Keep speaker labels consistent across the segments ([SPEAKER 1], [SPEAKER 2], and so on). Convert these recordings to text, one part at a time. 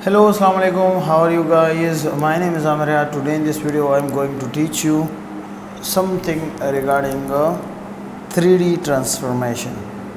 [SPEAKER 1] Hello, Assalamu alaikum. How are you guys? My name is Amir. Today in this video I am going to teach you something regarding 3D transformation.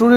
[SPEAKER 1] 2D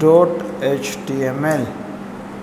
[SPEAKER 1] .html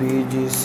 [SPEAKER 1] BGC।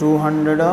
[SPEAKER 1] 200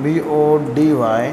[SPEAKER 1] BODY,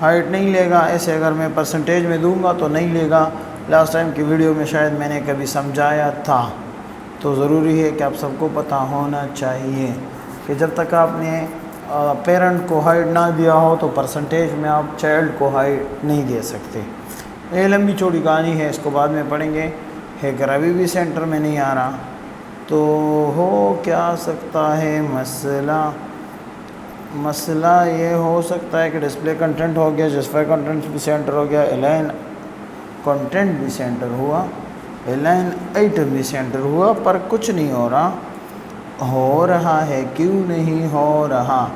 [SPEAKER 1] height نہیں لے گا. ایسے اگر میں percentage میں دوں گا تو نہیں لے گا. لاسٹ ٹائم کی ویڈیو میں شاید میں نے کبھی سمجھایا تھا. تو ضروری ہے کہ آپ سب کو پتہ ہونا چاہیے کہ جب تک آپ نے پیرنٹ کو ہائٹ نہ دیا ہو تو پرسنٹیج میں آپ چائلڈ کو ہائٹ نہیں دے سکتے. یہ لمبی چوڑی کہانی ہے, اس کو بعد میں پڑھیں گے. ہیکر ابھی بھی سینٹر میں نہیں آ رہا, تو ہو کیا سکتا ہے مسئلہ یہ ہو سکتا ہے کہ ڈسپلے کنٹینٹ ہو گیا, جسٹیفائی کنٹینٹ بھی سینٹر ہو گیا, الائن کنٹینٹ بھی سینٹر ہوا, الائن آئٹم بھی سینٹر ہوا, پر کچھ نہیں ہو رہا ہے. کیوں نہیں ہو رہا؟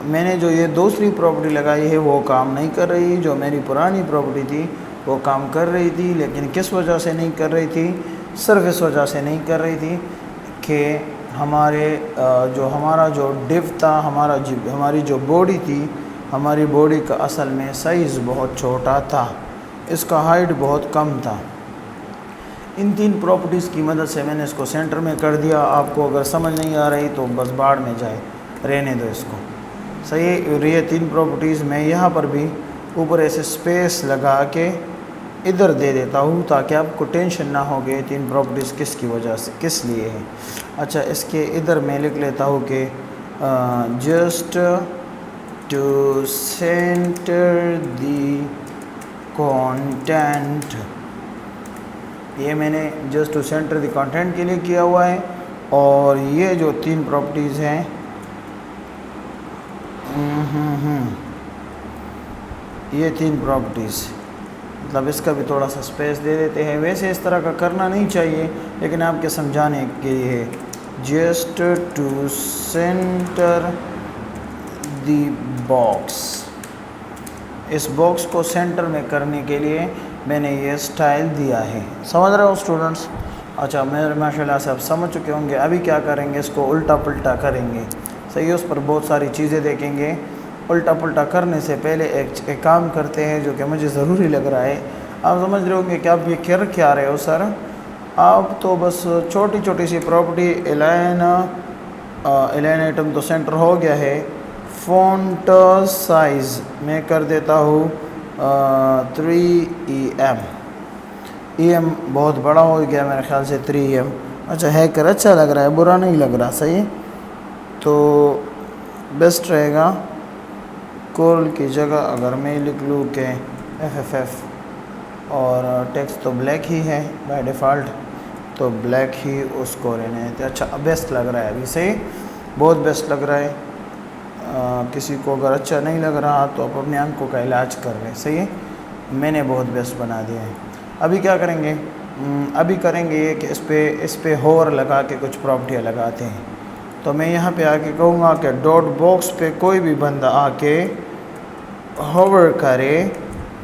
[SPEAKER 1] میں نے جو یہ دوسری پراپرٹی لگائی ہے وہ کام نہیں کر رہی. جو میری پرانی پراپرٹی تھی وہ کام کر رہی تھی, لیکن کس وجہ سے نہیں کر رہی تھی؟ صرف اس وجہ سے نہیں کر رہی تھی کہ ہمارا جو ڈیو تھا, ہماری جو باڈی تھی, ہماری باڈی کا اصل میں سائز بہت چھوٹا تھا, اس کا ہائٹ بہت کم تھا. ان 3 پراپرٹیز کی مدد سے میں نے اس کو سینٹر میں کر دیا. آپ کو اگر سمجھ نہیں آ رہی تو بس باڑ میں جائے, رہنے دو اس کو. صحیح. اور یہ 3 پراپرٹیز میں یہاں پر بھی اوپر ایسے سپیس لگا کے ادھر دے دیتا ہوں تاکہ آپ کو ٹینشن نہ ہو کہ 3 پراپرٹیز کس کی وجہ سے کس لیے ہے. اچھا, اس کے ادھر میں لکھ لیتا ہوں کہ just to center the content. یہ میں نے just to center the content کے لیے کیا ہوا ہے. اور یہ جو 3 پراپرٹیز ہیں یہ 3 پراپرٹیز مطلب اس کا بھی تھوڑا سا سپیس دے دیتے ہیں. ویسے اس طرح کا کرنا نہیں چاہیے, لیکن آپ کے سمجھانے کے لیے just to center the box. اس باکس کو سینٹر میں کرنے کے لیے میں نے یہ سٹائل دیا ہے. سمجھ رہے ہو اسٹوڈنٹس؟ اچھا, میرے ماشاءاللہ سے آپ سمجھ چکے ہوں گے. ابھی کیا کریں گے, اس کو الٹا پلٹا کریں گے. صحیح ہے, اس پر بہت ساری چیزیں دیکھیں گے. الٹا پلٹا کرنے سے پہلے ایک کام کرتے ہیں جو کہ مجھے ضروری لگ رہا ہے. آپ سمجھ رہے ہوں گے کہ آپ یہ کیا آ رہے ہو سر. آپ تو بس چھوٹی چھوٹی سی پراپرٹی الائن آئٹم تو سینٹر ہو گیا ہے. فونٹ سائز میں کر دیتا ہوں 3 EM بہت بڑا ہو گیا میرے خیال سے 3 EM. اچھا, ہیکر اچھا لگ رہا ہے, برا نہیں لگ رہا. صحیح, تو بیسٹ رہے گا کورل کی جگہ اگر میں لکھ لوں کہ FFF, اور ٹیکسٹ تو بلیک ہی ہے بائی ڈیفالٹ, تو بلیک ہی اس کو رہنے دیتے. اچھا, بیسٹ لگ رہا ہے ابھی. صحیح, بہت بیسٹ لگ رہا ہے. کسی کو اگر اچھا نہیں لگ رہا تو آپ اپنے آنکھوں کا علاج کر لیں. صحیح ہے, میں نے بہت بیسٹ بنا دیا ہے. ابھی کیا کریں گے, ابھی کریں گے یہ کہ اس پہ ہور لگا کے کچھ پراپرٹیاں لگاتے ہیں. تو میں یہاں پہ آ کے کہوں گا کہ ڈاٹ باکس پہ کوئی بھی بندہ آ کے ہوور کرے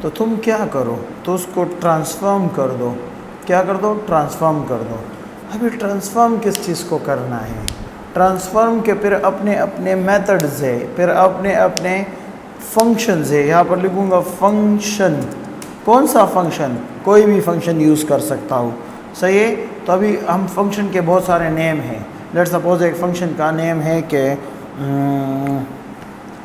[SPEAKER 1] تو تم کیا کرو, تو اس کو ٹرانسفارم کر دو. کیا کر دو؟ ٹرانسفارم کر دو. ابھی ٹرانسفارم کس چیز کو کرنا ہے؟ ٹرانسفارم کے پھر اپنے میتھڈز ہے, پھر اپنے فنکشنز ہے. یہاں پر لکھوں گا فنکشن. کون سا فنکشن؟ کوئی بھی فنکشن یوز کر سکتا ہوں. صحیح ہے, تو ابھی ہم فنکشن کے بہت سارے نیم ہیں. لیٹ سپوز ایک فنکشن کا نیم ہے کہ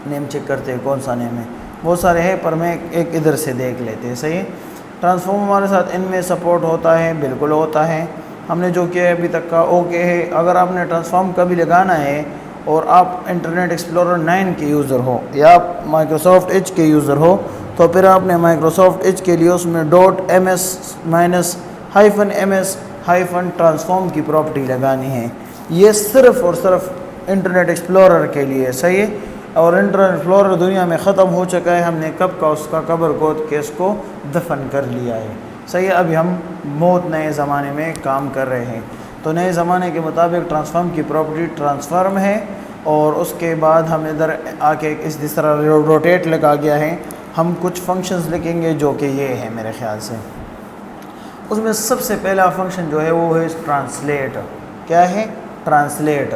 [SPEAKER 1] نیم چیک کرتے ہیں کون سا نیم ہے, بہت سارے ہیں پر میں ایک ادھر سے دیکھ لیتے ہیں. صحیح ہے, ٹرانسفارم ہمارے ساتھ ان میں سپورٹ ہوتا ہے, بالکل ہوتا ہے. ہم نے جو کیا ہے ابھی تک کا اوکے ہے. اگر آپ نے ٹرانسفارم کبھی لگانا ہے اور آپ انٹرنیٹ ایکسپلورر 9 کے یوزر ہو یا آپ مائکروسافٹ ایج کے یوزر ہو, تو پھر آپ نے مائکروسافٹ ایج کے لیے اس میں -MS ٹرانسفارم کی پراپرٹی لگانی ہے. یہ صرف اور صرف انٹرنیٹ ایکسپلورر کے لیے. صحیح ہے, اور انٹرنیٹ ایکسپلورر دنیا میں ختم ہو چکا ہے. ہم نے کب کا اس کا قبر کھود کے اس کو دفن کر لیا ہے. صحیح ہے, ابھی ہم بہت نئے زمانے میں کام کر رہے ہیں. تو نئے زمانے کے مطابق ٹرانسفارم کی پراپرٹی ٹرانسفارم ہے, اور اس کے بعد ہم ادھر آ کے اس طرح روٹیٹ لگا گیا ہے. ہم کچھ فنکشنز لکھیں گے جو کہ یہ ہے میرے خیال سے. اس میں سب سے پہلا فنکشن جو ہے وہ ہے ٹرانسلیٹ. کیا ہے؟ ٹرانسلیٹ.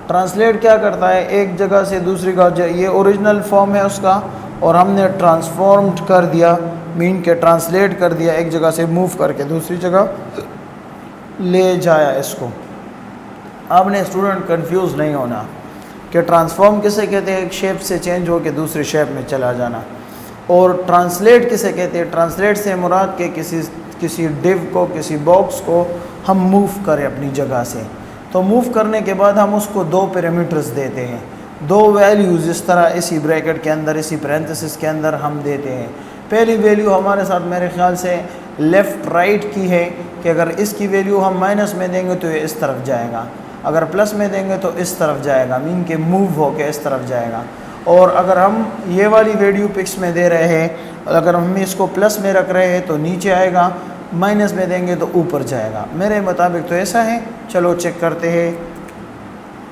[SPEAKER 1] ٹرانسلیٹ کیا کرتا ہے؟ ایک جگہ سے دوسری کا, یہ اوریجنل فارم ہے اس کا, اور ہم نے ٹرانسفارمڈ کر دیا, مین کے ٹرانسلیٹ کر دیا, ایک جگہ سے موو کر کے دوسری جگہ لے جایا اس کو. آپ نے اسٹوڈنٹ کنفیوز نہیں ہونا کہ ٹرانسفارم کسے کہتے ہیں, ایک شیپ سے چینج ہو کے دوسری شیپ میں چلا جانا. اور ٹرانسلیٹ کسے کہتے ہیں؟ ٹرانسلیٹ سے مراد کہ کسی ڈیو کو، کسی باکس کو ہم موو کریں اپنی جگہ سے، تو موو کرنے کے بعد ہم اس کو دو پیرامیٹرز دیتے ہیں، دو ویلیوز اس طرح اسی بریکٹ کے اندر، اسی پرینتھسس کے اندر ہم دیتے ہیں۔ پہلی ویلیو ہمارے ساتھ میرے خیال سے لیفٹ رائٹ کی ہے کہ اگر اس کی ویلیو ہم مائنس میں دیں گے تو یہ اس طرف جائے گا، اگر پلس میں دیں گے تو اس طرف جائے گا، مین کہ موو ہو کے اس طرف جائے گا۔ اور اگر ہم یہ والی ویلیو پکس میں دے رہے ہیں، اگر ہم اس کو پلس میں رکھ رہے ہیں تو نیچے آئے گا، مائنس میں دیں گے تو اوپر جائے گا۔ میرے مطابق تو ایسا ہے، چلو چیک کرتے ہیں۔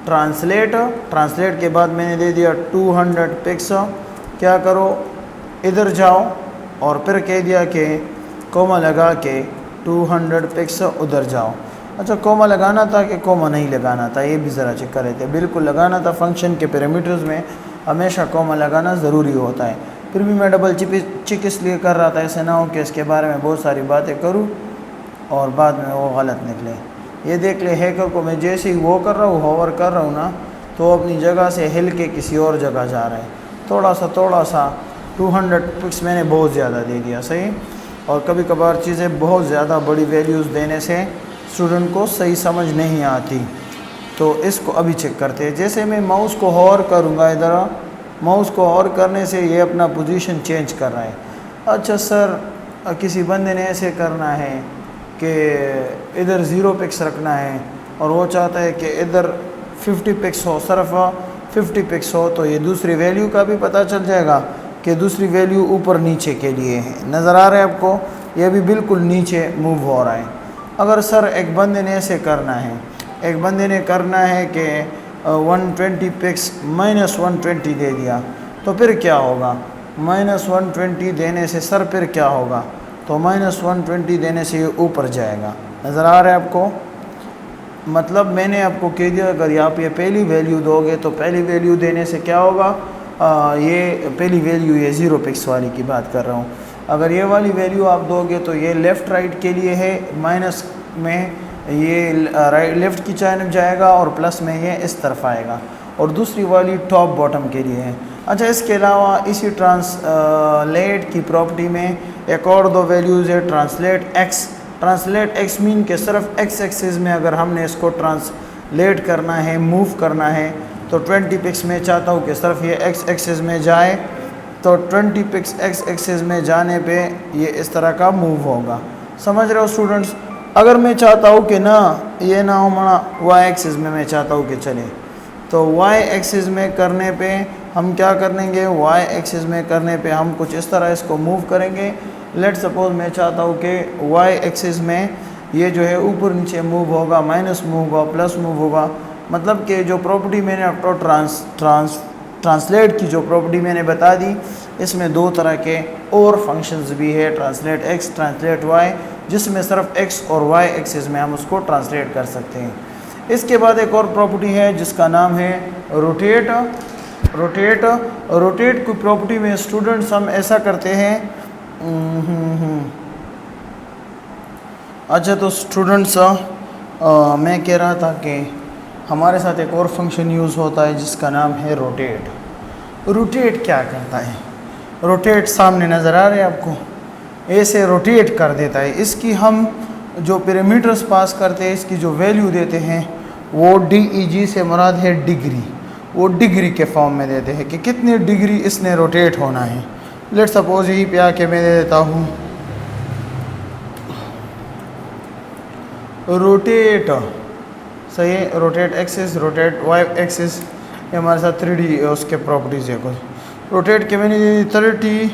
[SPEAKER 1] ٹرانسلیٹ کے بعد میں نے دے دیا 200 پکس، کیا کرو ادھر جاؤ، اور پھر کہہ دیا کہ کوما لگا کے 200 پکس ادھر جاؤ۔ اچھا کوما لگانا تھا کہ کوما نہیں لگانا تھا، یہ بھی ذرا چیک کر رہے تھے۔ بالکل لگانا تھا، فنکشن کے پیرامیٹرز میں ہمیشہ کوما لگانا ضروری ہوتا ہے۔ پھر بھی میں ڈبل چیک اس لیے کر رہا تھا، ایسے نہ ہو کہ اس کے بارے میں بہت ساری باتیں کروں اور بعد میں وہ غلط نکلے۔ یہ دیکھ لے ہیکر کو میں جیسے ہی وہ کر رہا ہوں، ہوور کر رہا ہوں نا، تو وہ اپنی جگہ سے ہل کے کسی اور جگہ جا رہا ہے۔ تھوڑا سا 200 پکس میں نے بہت زیادہ دے دیا، صحیح۔ اور کبھی کبھار چیزیں بہت زیادہ بڑی ویلیوز دینے سے اسٹوڈنٹ کو صحیح سمجھ نہیں آتی، تو اس کو ابھی چیک کرتے ہیں۔ جیسے میں ماؤس کو ہوور کروں گا، ادھر ماؤس کو ہوور کرنے سے یہ اپنا پوزیشن چینج کر رہا ہے۔ اچھا سر کسی بندے نے ایسے کرنا ہے کہ ادھر 0 پکس رکھنا ہے اور وہ چاہتا ہے کہ ادھر 50 پکس ہو، صرف 50 پکس ہو، تو یہ دوسری ویلیو کا بھی پتہ چل جائے گا کہ دوسری ویلیو اوپر نیچے کے لیے ہے۔ نظر آ رہا ہے آپ کو؟ یہ بھی بالکل نیچے موو ہو رہا ہے۔ اگر سر ایک بندے نے ایسے کرنا ہے، ایک بندے نے کرنا ہے کہ 120 پکس -120 دے دیا، تو پھر کیا ہوگا؟ -120 دینے سے سر پھر کیا ہوگا؟ تو -120 دینے سے یہ اوپر جائے گا۔ نظر آ رہا ہے آپ کو؟ مطلب میں نے آپ کو کہہ دیا اگر آپ یہ پہلی ویلیو دو گے تو پہلی ویلیو دینے سے کیا ہوگا؟ یہ پہلی ویلیو یہ 0 پکس والی کی بات کر رہا ہوں۔ اگر یہ والی ویلیو آپ دو گے تو یہ لیفٹ رائٹ کے لیے ہے، مائنس میں یہ لیفٹ کی جانب جائے گا اور پلس میں یہ اس طرف آئے گا، اور دوسری والی ٹاپ باٹم کے لیے ہے۔ اچھا اس کے علاوہ اسی ٹرانسلیٹ کی پراپرٹی میں ایک اور دو ویلیوز ہے، ٹرانسلیٹ ایکس مین کہ صرف ایکس ایکسس میں اگر ہم نے اس کو ٹرانسلیٹ کرنا ہے، موو کرنا ہے، تو 20 پکس میں چاہتا ہوں کہ صرف یہ ایکس ایکسس میں جائے، تو 20 پکس ایکس ایکسس میں جانے پہ یہ اس طرح کا موو ہوگا۔ سمجھ رہے ہو اسٹوڈنٹس؟ اگر میں چاہتا ہوں کہ نہ یہ نہ ہو مڑا وائی ایکسس میں چاہتا ہوں کہ چلے، تو وائی ایکسس میں کرنے پہ ہم کیا کریں گے؟ وائی ایکسس میں کرنے پہ ہم کچھ اس طرح اس کو موو کریں گے۔ لیٹ سپوز میں چاہتا ہوں کہ وائی ایکسس میں یہ جو ہے اوپر نیچے موو ہوگا، مائنس موو ہوگا، پلس موو ہوگا، مطلب کہ جو پراپرٹی میں نے آپ کو ٹرانسلیٹ کی جو پراپرٹی میں نے بتا دی، اس میں دو طرح کے اور فنکشنز بھی ہے، ٹرانسلیٹ ایکس، ٹرانسلیٹ وائی، جس میں صرف ایکس اور وائی ایکسس میں ہم اس کو ٹرانسلیٹ کر سکتے ہیں۔ اس کے بعد ایک اور پراپرٹی ہے جس کا نام ہے روٹیٹ کی پراپرٹی میں اسٹوڈنٹس ہم ایسا کرتے ہیں۔ اچھا تو اسٹوڈنٹس میں کہہ رہا تھا کہ ہمارے ساتھ ایک اور فنکشن یوز ہوتا ہے جس کا نام ہے روٹیٹ۔ روٹیٹ کیا کرتا ہے؟ روٹیٹ سامنے نظر آ رہے ہیں آپ کو، ایسے روٹیٹ کر دیتا ہے۔ اس کی ہم جو پیرامیٹرز پاس کرتے ہیں، اس کی جو ویلیو دیتے ہیں وہ DEG سے مراد ہے ڈگری، وہ ڈگری کے فارم میں دیتے ہیں کہ کتنی ڈگری اس نے روٹیٹ ہونا ہے۔ لیٹ سپوز یہی پہ آ کے میں دے دیتا ہوں روٹیٹ، صحیح ہے، rotate axis, rotate Y axis, یہ ہمارے ساتھ 3D اس کے پراپرٹیز ہے کچھ۔ روٹیٹ کے میں نے 30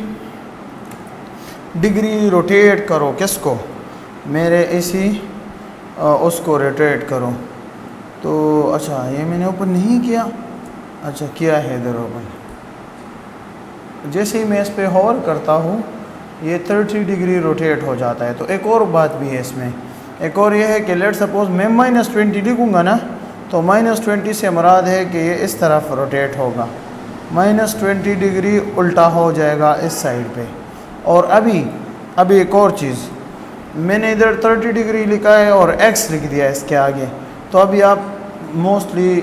[SPEAKER 1] ڈگری روٹیٹ کرو، کس کو؟ میرے اسی اس کو روٹیٹ کرو۔ تو اچھا یہ میں نے اوپن نہیں کیا، اچھا کیا ہے ادھر اوپن۔ جیسے ہی میں اس پہ ہور کرتا ہوں یہ 30 ڈگری روٹیٹ ہو جاتا ہے۔ تو ایک اور بات بھی ہے اس میں، ایک اور یہ ہے کہ لیٹ سپوز میں -20 لکھوں گا نا، تو -20 سے مراد ہے کہ یہ اس طرف روٹیٹ ہوگا، -20 ڈگری الٹا ہو جائے گا اس سائڈ پہ۔ اور ابھی ایک اور چیز، میں نے ادھر 30 ڈگری لکھا ہے اور ایکس لکھ دیا اس کے آگے، تو ابھی آپ موسٹلی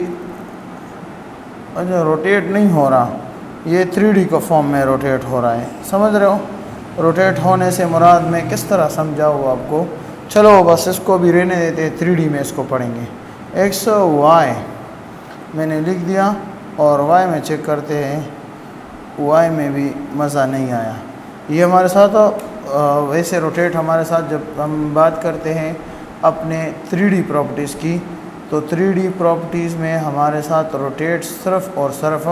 [SPEAKER 1] اچھا روٹیٹ نہیں ہو رہا، یہ 3D کا فارم میں روٹیٹ ہو رہا ہے. سمجھ رہے ہو؟ روٹیٹ ہونے سے مراد میں کس طرح سمجھاؤں آپ کو. چلو بس اس کو بھی رہنے دیتے ہیں, 3D میں اس کو پڑھیں گے. ایکس وائی میں نے لکھ دیا, اور وائی میں چیک کرتے ہیں. وائی میں بھی مزہ نہیں آیا. یہ ہمارے ساتھ ویسے روٹیٹ ہمارے ساتھ جب ہم بات کرتے ہیں اپنے 3D پراپرٹیز کی, تو 3D پراپرٹیز میں ہمارے ساتھ روٹیٹ صرف اور صرف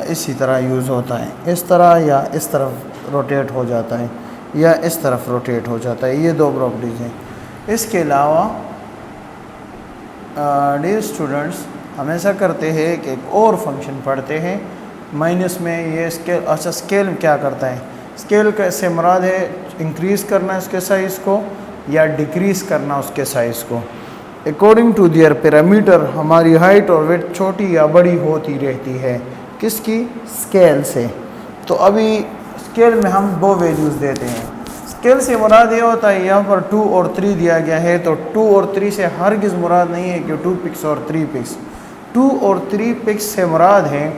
[SPEAKER 1] اسی طرح یوز ہوتا ہے. اس طرح یا اس طرف روٹیٹ ہو جاتا ہے, یا اس طرف روٹیٹ ہو جاتا ہے. یہ دو پراپرٹیز ہیں. اس کے علاوہ ڈیئر اسٹوڈنٹس ہم ایسا کرتے ہیں کہ ایک اور فنکشن پڑھتے ہیں مائنس میں. یہ اسکیل, اچھا اسکیل کیا کرتا ہے؟ اسکیل کا اس سے مراد ہے انکریز کرنا اس کے سائز کو یا ڈیکریز کرنا اس کے سائز کو. اکارڈنگ ٹو دیئر پیرامیٹر ہماری ہائٹ اور ویڈتھ چھوٹی یا بڑی ہوتی رہتی ہے. کس کی؟ اسکیل سے. تو ابھی اسکیل میں ہم دو ویلیوز دیتے ہیں. اسکیل سے مراد یہ ہوتا ہے, یہاں پر 2 اور 3 دیا گیا ہے, تو 2 اور 3 سے ہرگز مراد نہیں ہے کہ 2 پکس اور 3 پکس. 2 اور 3 پکس سے مراد ہے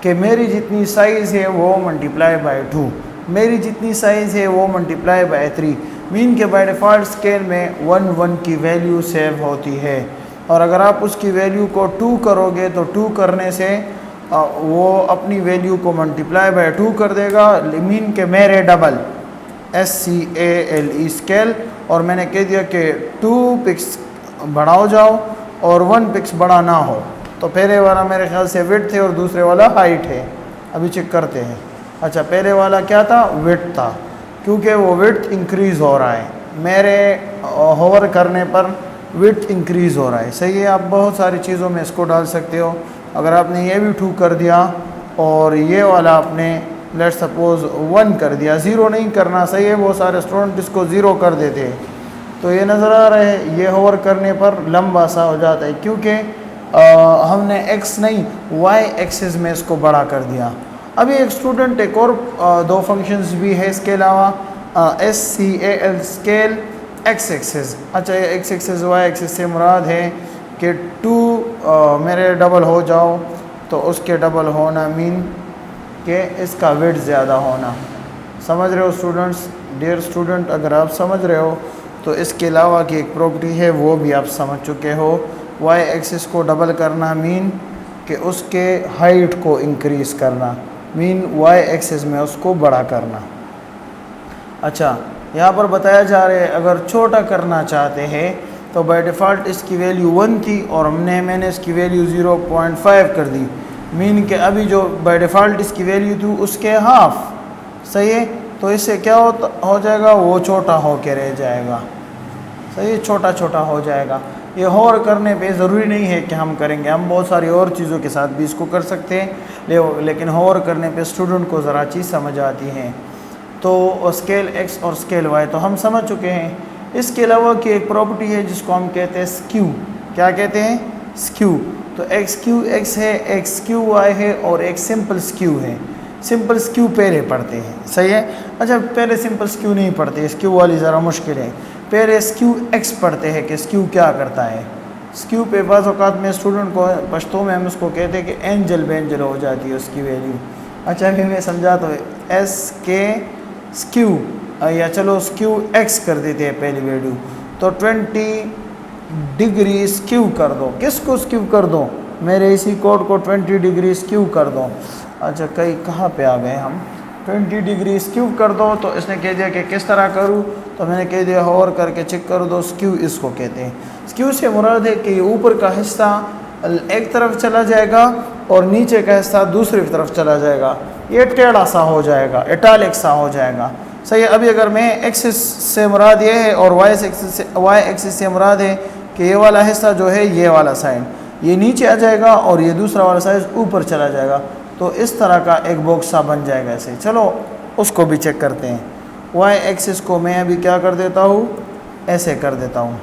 [SPEAKER 1] کہ میری جتنی سائز ہے وہ ملٹیپلائی بائی 2, میری جتنی سائز ہے وہ ملٹیپلائی بائی 3. مین کہ بائی ڈیفالٹ اسکیل میں 1 1 کی ویلیو سیو ہوتی ہے, اور اگر آپ اس کی ویلیو کو 2 کرو گے تو 2 کرنے سے وہ اپنی ویلیو کو ملٹیپلائی بائی 2 کر دے گا. مین کہ میرے ڈبل SCALE اسکیل, اور میں نے کہہ دیا کہ 2 پکس بڑا ہو جاؤ اور 1 پکس بڑا نہ ہو. تو پہلے والا میرے خیال سے ویڈتھ ہے اور دوسرے والا ہائٹ ہے. ابھی چیک کرتے ہیں. اچھا پہلے والا کیا تھا؟ ویڈتھ تھا, کیونکہ وہ ویڈتھ انکریز ہو رہا ہے. میرے ہوور کرنے پر ویڈتھ انکریز ہو رہا ہے. صحیح ہے. آپ بہت ساری چیزوں میں اس کو ڈال سکتے ہو. اگر آپ نے یہ بھی 2 کر دیا اور یہ والا آپ نے لیٹ سپوز 1 کر دیا, 0 نہیں کرنا. صحیح ہے. بہت سارے اسٹوڈنٹ اس کو 0 کر دیتے ہیں. تو یہ نظر آ رہا ہے یہ ہوور کرنے پر لمبا سا ہو جاتا ہے, کیونکہ ہم نے ایکس نہیں وائی ایکسس میں اس کو بڑا کر دیا. ابھی ایک اسٹوڈنٹ ایک اور 2 فنکشنز بھی ہے اس کے علاوہ, SCAL اسکیل ایکس ایکسس. اچھا یہ ایکس ایکسس وائی ایکسس سے مراد ہے کہ 2 میرے ڈبل ہو جاؤ, تو اس کے ڈبل ہونا مین کہ اس کا ویٹ زیادہ ہونا. سمجھ رہے ہو اسٹوڈنٹس؟ ڈیئر اسٹوڈنٹ اگر آپ سمجھ رہے ہو تو اس کے علاوہ کی ایک پراپرٹی ہے وہ بھی آپ سمجھ چکے ہو. وائی ایکسس کو ڈبل کرنا مین کہ اس کے ہائٹ کو انکریز کرنا, مین وائی ایکسس میں اس کو بڑا کرنا. اچھا یہاں پر بتایا جا رہا ہے اگر چھوٹا کرنا چاہتے ہیں تو بائی ڈیفالٹ اس کی ویلیو 1 تھی اور میں نے اس کی ویلیو 0.5 کر دی. مین کہ ابھی جو بائی ڈیفالٹ اس کی ویلیو تھی اس کے ہاف. صحیح ہے. تو اس سے کیا ہو جائے گا؟ وہ چھوٹا ہو کے رہ جائے گا. صحیح ہے. چھوٹا چھوٹا ہو جائے گا. یہ ہوور کرنے پہ ضروری نہیں ہے کہ ہم کریں گے, ہم بہت ساری اور چیزوں کے ساتھ بھی اس کو کر سکتے ہیں, لیکن ہوور کرنے پہ اسٹوڈنٹ کو ذرا چیز سمجھ آتی ہے. تو اسکیل ایکس اور اسکیل وائی تو ہم سمجھ چکے ہیں. اس کے علاوہ کی ایک پراپرٹی ہے جس کو ہم کہتے ہیں سکیو. کیا کہتے ہیں؟ سکیو. تو ایکس کیو ایکس ہے, ایکس کیو وائی ہے, اور ایک سمپل سکیو ہے. سمپل سکیو پہلے پڑھتے ہیں. صحیح ہے. اچھا پہلے سمپل سکیو نہیں پڑھتے, سکیو والی ذرا مشکل ہے. پہلے سکیو ایکس پڑھتے ہیں کہ سکیو کیا کرتا ہے. سکیو پہ بعض اوقات میں اسٹوڈنٹ کو پشتو میں ہم اس کو کہتے ہیں کہ اینجل بینجل ہو جاتی ہے اس کی ویلیو. اچھا ابھی میں سمجھا تو SK سکیو, یا چلو سکیو ایکس کر دیتے ہیں پہلی ویلیو, تو 20 ڈگری سکیو کر دو. کس کو سکیو کر دو؟ میرے اسی کوڈ کو 20 ڈگری سکیو کر دو. اچھا کہاں پہ آ گئے ہم؟ 20 ڈگری سکیو کر دو. تو اس نے کہہ دیا کہ کس طرح کروں, تو میں نے کہہ دیا ہوور کر کے چیک کر دو. سکیو اس کو کہتے ہیں. سکیو سے مراد ہے کہ یہ اوپر کا حصہ ایک طرف چلا جائے گا اور نیچے کا حصہ دوسری طرف چلا جائے گا. یہ ٹیڑھا سا ہو جائے گا, اٹالک سا ہو جائے گا. صحیح ہے. ابھی اگر میں ایکسس سے مراد یہ ہے اور وائی ایکسس سے مراد ہے کہ یہ والا حصہ جو ہے یہ والا سائڈ یہ نیچے آ جائے گا اور یہ دوسرا والا سائز اوپر چلا جائے گا, تو اس طرح کا ایک باکس سا بن جائے گا ایسے. چلو اس کو بھی چیک کرتے ہیں. وائی ایکسس کو میں ابھی کیا کر دیتا ہوں, ایسے کر دیتا ہوں.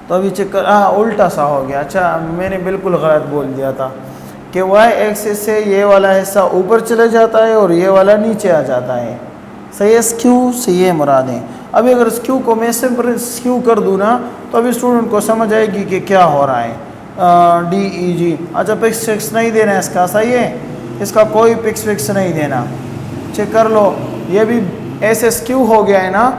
[SPEAKER 1] تو ابھی چیک کر, الٹا سا ہو گیا. اچھا میں نے بالکل غلط بول دیا تھا کہ وائی ایکسس سے یہ والا حصہ اوپر چلے جاتا ہے اور یہ والا نیچے آ جاتا ہے. صحیح ہے. سکیو سے یہ مراد ہے. ابھی اگر سکیو کو میں سمپل سکیو کر دوں نا تو ابھی اسٹوڈنٹ کو سمجھ آئے گی کہ کیا ہو رہا ہے. DEG. اچھا پکس نہیں دینا ہے اس کا. صحیح ہے. اس کا کوئی پکس نہیں دینا. چیک کر لو یہ بھی ایسے سکیو ہو گیا ہے نا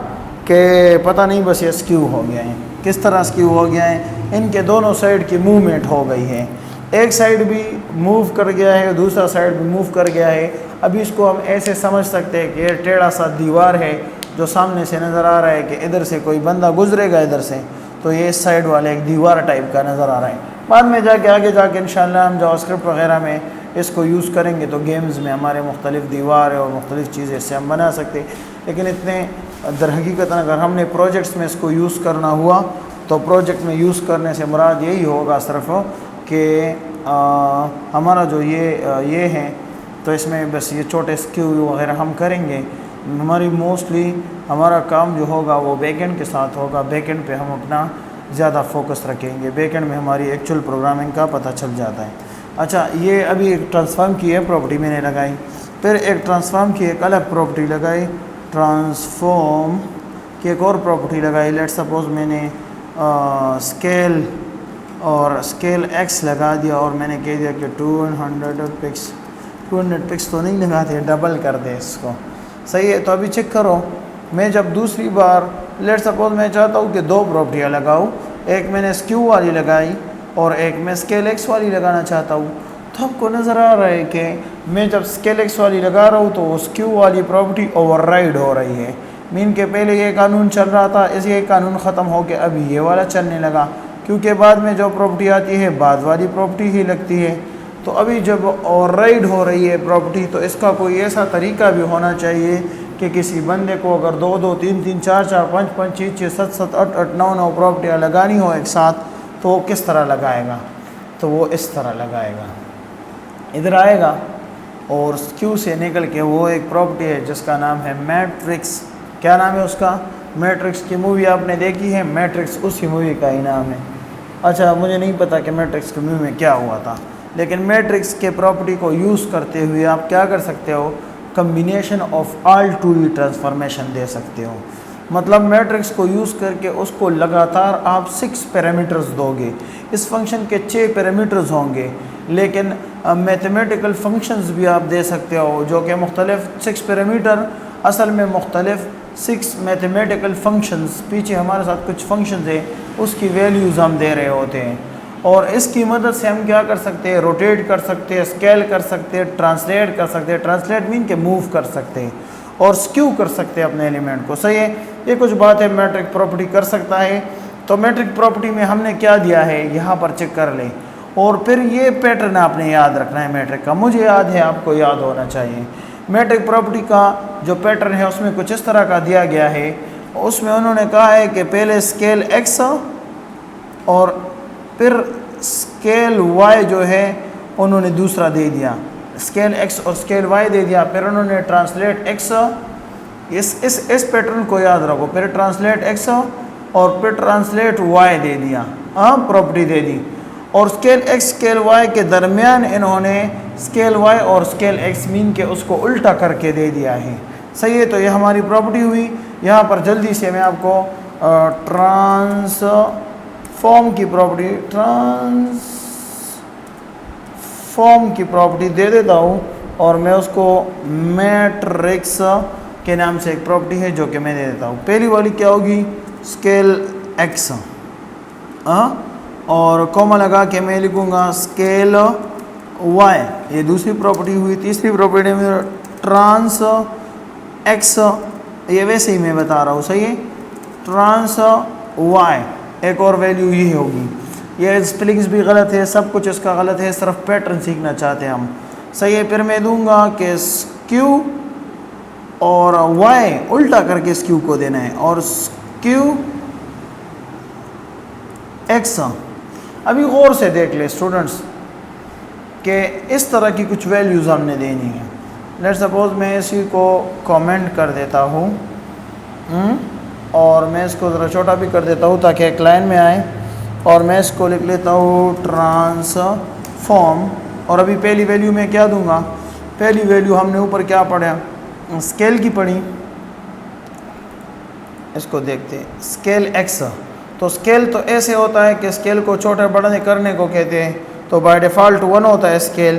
[SPEAKER 1] کہ پتہ نہیں بس یہ سکیو ہو گیا ہے. کس طرح سکیو ہو گیا ہے؟ ان کے دونوں سائڈ کی موومنٹ ہو گئی ہے. ایک سائڈ بھی موو کر گیا ہے دوسرا سائڈ بھی موو کر گیا ہے. ابھی اس کو ہم ایسے سمجھ سکتے ہیں کہ یہ ٹیڑھا سا دیوار ہے جو سامنے سے نظر آ رہا ہے کہ ادھر سے کوئی بندہ گزرے گا ادھر سے تو یہ اس سائڈ والے ایک دیوار ٹائپ کا نظر آ رہا ہے. بعد میں جا کے آگے جا کے انشاءاللہ ہم جاوا اسکرپٹ وغیرہ میں اس کو یوز کریں گے تو گیمز میں ہمارے مختلف دیوار اور مختلف چیزیں اس سے ہم بنا سکتے. لیکن اتنے در حقیقت اگر ہم نے پروجیکٹس میں اس کو یوز کرنا ہوا تو پروجیکٹ میں یوز کرنے سے مراد یہی ہوگا صرف کہ ہمارا جو یہ ہے تو اس میں بس یہ چھوٹے سکیو وغیرہ ہم کریں گے. ہماری موسٹلی ہمارا کام جو ہوگا وہ بیک اینڈ کے ساتھ ہوگا. بیک اینڈ پہ ہم اپنا زیادہ فوکس رکھیں گے. بیک اینڈ میں ہماری ایکچوئل پروگرامنگ کا پتہ چل جاتا ہے. اچھا یہ ابھی ایک ٹرانسفارم کی ہے پراپرٹی میں نے لگائی. پھر ایک ٹرانسفارم کی ایک الگ پراپرٹی لگائی. ٹرانسفارم کی ایک اور پراپرٹی لگائی. لیٹ سپوز میں نے اسکیل اور اسکیل ایکس لگا دیا اور میں نے کہہ دیا کہ 200 پکس تو نہیں لگاتے ڈبل کر دے اس کو. صحیح ہے. تو ابھی چیک کرو میں جب دوسری بار لیٹ سپوز میں چاہتا ہوں کہ دو پراپرٹیاں لگاؤں. ایک میں نے سکیو والی لگائی اور ایک میں اسکیل ایکس والی لگانا چاہتا ہوں. تو آپ کو نظر آ رہا ہے کہ میں جب اسکیل ایکس والی لگا رہا ہوں تو وہ سکیو والی پراپرٹی اوور رائڈ ہو رہی ہے. مین کہ پہلے یہ قانون چل رہا تھا اس یہ قانون ختم ہو کے ابھی یہ والا چلنے لگا کیونکہ بعد میں جو پراپرٹی آتی ہے بعد والی پراپرٹی ہی لگتی ہے. تو ابھی جب اوور رائڈ ہو رہی ہے پراپرٹی تو اس کا کوئی ایسا طریقہ بھی ہونا چاہیے کہ کسی بندے کو اگر 2 2 3 3 4 4 5 5 6 6 7 7 8 8 9 9 پراپرٹیاں لگانی ہو ایک ساتھ تو وہ کس طرح لگائے گا؟ تو وہ اس طرح لگائے گا. ادھر آئے گا اور کیو سے نکل کے وہ ایک پراپرٹی ہے جس کا نام ہے میٹرکس. کیا نام ہے اس کا؟ میٹرکس. کی مووی آپ نے دیکھی ہے؟ میٹرکس اسی مووی کا ہی نام ہے. اچھا مجھے نہیں پتا کہ میٹرکس کی مووی میں کیا ہوا تھا لیکن میٹرکس کے پراپرٹی کو یوز کرتے ہوئے آپ کیا کر سکتے ہو؟ Combination of all 2D transformation دے سکتے ہو. مطلب میٹرکس کو یوز کر کے اس کو لگاتار آپ 6 پیرامیٹرز دو گے. اس فنکشن کے 6 پیرامیٹرز ہوں گے لیکن میتھمیٹیکل فنکشنز بھی آپ دے سکتے ہو جو کہ مختلف 6 پیرامیٹر اصل میں مختلف 6 میتھمیٹیکل فنکشنز پیچھے ہمارے ساتھ کچھ فنکشنز ہیں اس کی ویلیوز ہم دے رہے ہوتے ہیں اور اس کی مدد سے ہم کیا کر سکتے ہیں؟ روٹیٹ کر سکتے ہیں, اسکیل کر سکتے ہیں, ٹرانسلیٹ کر سکتے ہیں. ٹرانسلیٹ مین کہ موو کر سکتے ہیں اور سکیو کر سکتے ہیں اپنے ایلیمنٹ کو. صحیح ہے. یہ کچھ بات ہے میٹرک پراپرٹی کر سکتا ہے. تو میٹرک پراپرٹی میں ہم نے کیا دیا ہے یہاں پر چیک کر لیں اور پھر یہ پیٹرن آپ نے یاد رکھنا ہے میٹرک کا. مجھے یاد ہے آپ کو یاد ہونا چاہیے. میٹرک پراپرٹی کا جو پیٹرن ہے اس میں کچھ اس طرح کا دیا گیا ہے. اس میں انہوں نے کہا ہے کہ پہلے اسکیل ایکس اور پھر اسکیل وائی جو ہے انہوں نے دوسرا دے دیا. اسکیل ایکس اور اسکیل وائی دے دیا. پھر انہوں نے ٹرانسلیٹ ایکس اس پیٹرن کو یاد رکھو. پھر ٹرانسلیٹ ایکس اور پھر ٹرانسلیٹ وائی دے دیا. پراپرٹی دے دی اور اسکیل ایکس اسکیل وائی کے درمیان انہوں نے اسکیل وائی اور اسکیل ایکس مین کے اس کو الٹا کر کے دے دیا ہے. صحیح ہے. تو یہ ہماری پراپرٹی ہوئی. یہاں پر جلدی سے میں آپ کو ٹرانسفارم کی پراپرٹی دے دیتا ہوں اور میں اس کو میٹرکس کے نام سے ایک پراپرٹی ہے جو کہ میں دے دیتا ہوں. پہلی والی کیا ہوگی؟ اسکیل ایکس اور کوما لگا کے میں لکھوں گا اسکیل وائی. یہ دوسری پراپرٹی ہوئی. تیسری پراپرٹی میں ٹرانس ایکس. یہ ویسے ہی میں بتا رہا ہوں. صحیح ہے. ٹرانس وائی ایک اور ویلیو یہ ہوگی. یہ اسپیلنگز بھی غلط ہے, سب کچھ اس کا غلط ہے, صرف پیٹرن سیکھنا چاہتے ہیں ہم. صحیح ہے. پھر میں دوں گا کہ کیو اور وائی الٹا کر کے اس کیو کو دینا ہے اور کیو ایکس. ابھی غور سے دیکھ لیں اسٹوڈنٹس کہ اس طرح کی کچھ ویلیوز ہم نے دینی ہے. لیٹ سپوز میں اسی کو کامنٹ کر دیتا ہوں اور میں اس کو ذرا چھوٹا بھی کر دیتا ہوں تاکہ ایک لائن میں آئے اور میں اس کو لکھ لیتا ہوں ٹرانسفارم. اور ابھی پہلی ویلیو میں کیا دوں گا؟ پہلی ویلیو ہم نے اوپر کیا پڑھا؟ اسکیل کی پڑھی. اس کو دیکھتے ہیں اسکیل ایکس. تو اسکیل تو ایسے ہوتا ہے کہ اسکیل کو چھوٹے بڑے کرنے کو کہتے ہیں تو بائی ڈیفالٹ 1 ہوتا ہے اسکیل.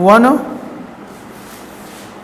[SPEAKER 1] 1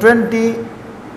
[SPEAKER 1] 20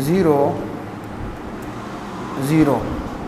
[SPEAKER 1] 0 0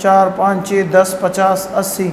[SPEAKER 1] 4 5 6 10 50 80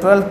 [SPEAKER 1] 12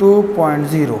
[SPEAKER 1] 2.0,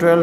[SPEAKER 1] 12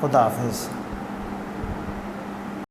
[SPEAKER 1] خدا حافظ.